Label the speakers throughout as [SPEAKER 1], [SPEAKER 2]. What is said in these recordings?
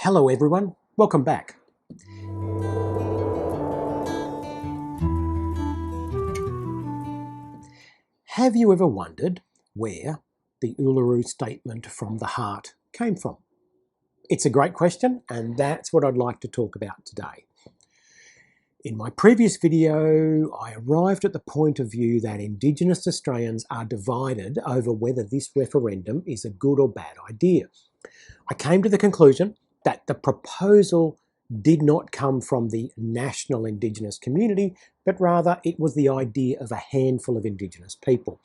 [SPEAKER 1] Hello everyone, welcome back. Have you ever wondered where the Uluru Statement from the Heart came from? It's a great question, and that's what I'd like to talk about today. In my previous video, I arrived at the point of view that Indigenous Australians are divided over whether this referendum is a good or bad idea. I came to the conclusion that the proposal did not come from the national Indigenous community, but rather it was the idea of a handful of Indigenous people.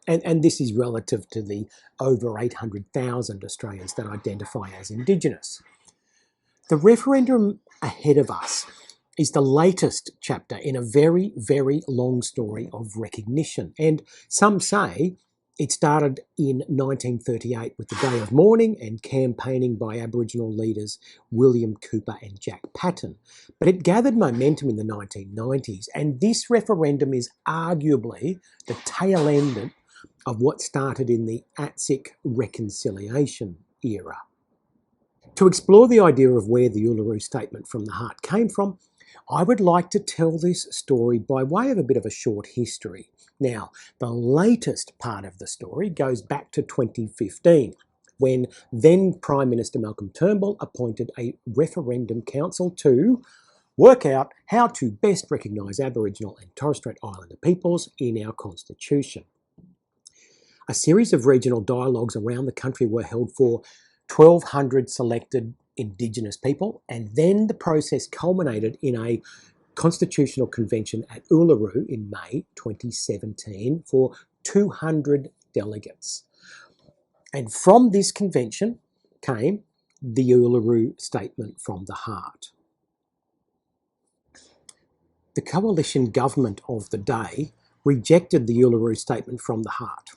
[SPEAKER 1] And this is relative to the over 800,000 Australians that identify as Indigenous. The referendum ahead of us is the latest chapter in a very, very long story of recognition. And some say it started in 1938 with the Day of Mourning and campaigning by Aboriginal leaders William Cooper and Jack Patton. But it gathered momentum in the 1990s, and this referendum is arguably the tail end of what started in the ATSIC reconciliation era. To explore the idea of where the Uluru Statement from the Heart came from, I would like to tell this story by way of a bit of a short history. Now, the latest part of the story goes back to 2015, when then Prime Minister Malcolm Turnbull appointed a referendum council to work out how to best recognise Aboriginal and Torres Strait Islander peoples in our constitution. A series of regional dialogues around the country were held for 1,200 selected Indigenous people, and then the process culminated in a constitutional convention at Uluru in May 2017 for 200 delegates. And from this convention came the Uluru Statement from the Heart. The coalition government of the day rejected the Uluru Statement from the Heart.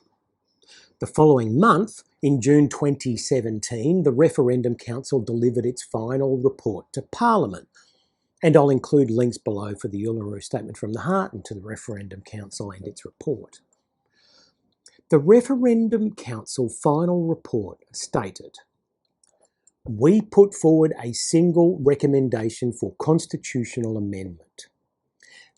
[SPEAKER 1] The following month, in June 2017, the Referendum Council delivered its final report to Parliament. And I'll include links below for the Uluru Statement from the Heart and to the Referendum Council and its report. The Referendum Council final report stated, "We put forward a single recommendation for constitutional amendment,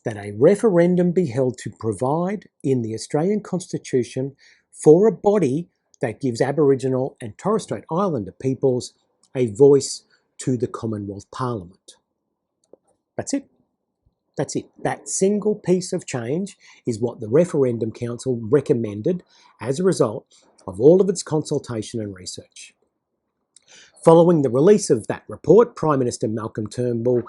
[SPEAKER 1] that a referendum be held to provide in the Australian Constitution for a body that gives Aboriginal and Torres Strait Islander peoples a voice to the Commonwealth Parliament." That's it. That's it. That single piece of change is what the Referendum Council recommended as a result of all of its consultation and research. Following the release of that report, Prime Minister Malcolm Turnbull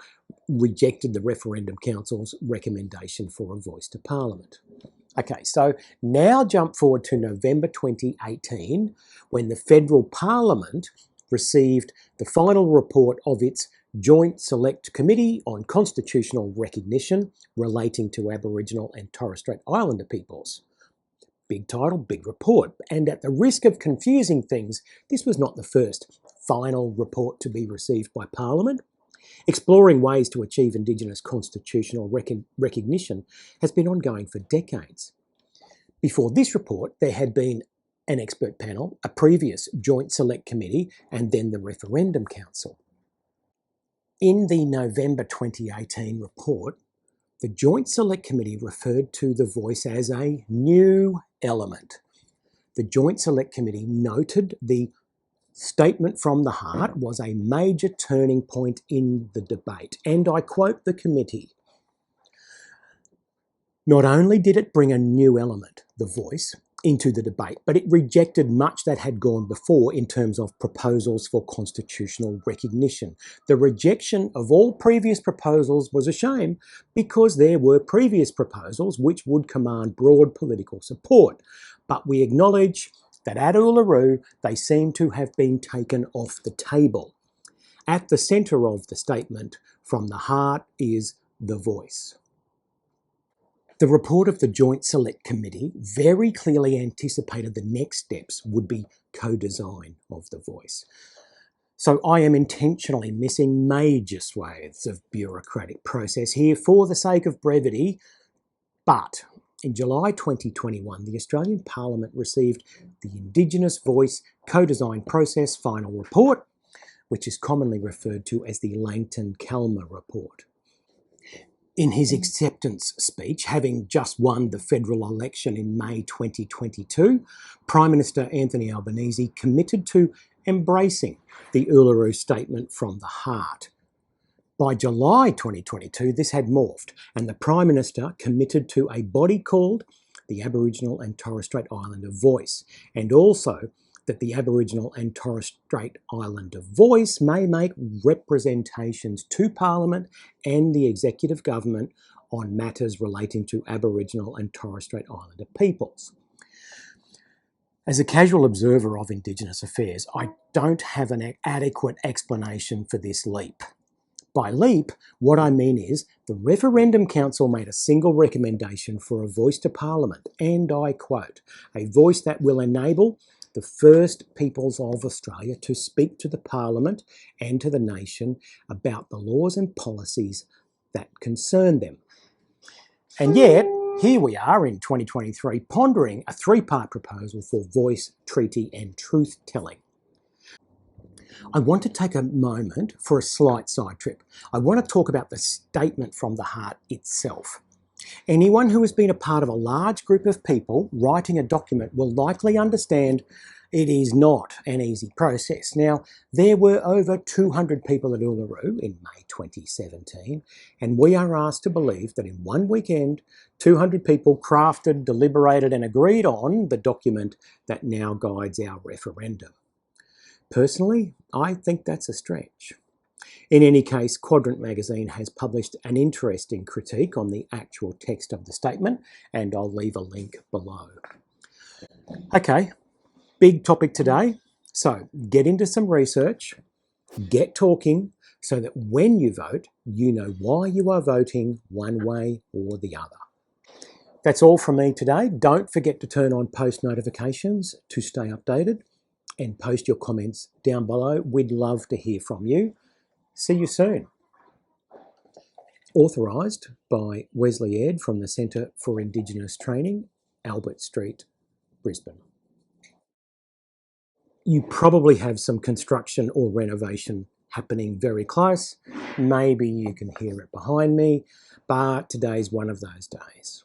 [SPEAKER 1] rejected the Referendum Council's recommendation for a voice to Parliament. Okay, so now jump forward to November 2018, when the Federal Parliament received the final report of its Joint Select Committee on Constitutional Recognition relating to Aboriginal and Torres Strait Islander peoples. Big title, big report. And at the risk of confusing things, this was not the first final report to be received by Parliament. Exploring ways to achieve Indigenous constitutional recognition has been ongoing for decades. Before this report, there had been an expert panel, a previous Joint Select Committee, and then the Referendum Council. In the November 2018 report, the Joint Select Committee referred to the voice as a new element. The Joint Select Committee noted the Statement from the Heart was a major turning point in the debate, and I quote the committee, "Not only did it bring a new element, the voice, into the debate, but it rejected much that had gone before in terms of proposals for constitutional recognition. The rejection of all previous proposals was a shame because there were previous proposals which would command broad political support. But we acknowledge that at Uluru, they seem to have been taken off the table. At the centre of the statement from the heart is the voice." The report of the Joint Select Committee very clearly anticipated the next steps would be co-design of the voice. So I am intentionally missing major swathes of bureaucratic process here for the sake of brevity, but in July 2021, the Australian Parliament received the Indigenous Voice Co-Design Process Final Report, which is commonly referred to as the Langton-Calma report. In his acceptance speech, having just won the federal election in May 2022, Prime Minister Anthony Albanese committed to embracing the Uluru Statement from the heart. By July 2022, this had morphed, and the Prime Minister committed to a body called the Aboriginal and Torres Strait Islander Voice, and also that the Aboriginal and Torres Strait Islander Voice may make representations to Parliament and the Executive Government on matters relating to Aboriginal and Torres Strait Islander peoples. As a casual observer of Indigenous affairs, I don't have an adequate explanation for this leap. By leap, what I mean is the Referendum Council made a single recommendation for a voice to Parliament, and I quote, "a voice that will enable the first peoples of Australia to speak to the Parliament and to the nation about the laws and policies that concern them." And yet, here we are in 2023 pondering a three-part proposal for voice, treaty and truth-telling. I want to take a moment for a slight side trip. I want to talk about the statement from the heart itself. Anyone who has been a part of a large group of people writing a document will likely understand it is not an easy process. Now, there were over 200 people at Uluru in May 2017, and we are asked to believe that in one weekend, 200 people crafted, deliberated and agreed on the document that now guides our referendum. Personally, I think that's a stretch. In any case, Quadrant magazine has published an interesting critique on the actual text of the statement, and I'll leave a link below. Okay, big topic today. So get into some research, get talking, so that when you vote, you know why you are voting one way or the other. That's all from me today. Don't forget to turn on post notifications to stay updated, and post your comments down below. We'd love to hear from you. See you soon. Authorised by Wesley Ed from the Centre for Indigenous Training, Albert Street, Brisbane. You probably have some construction or renovation happening very close. Maybe you can hear it behind me, but today's one of those days.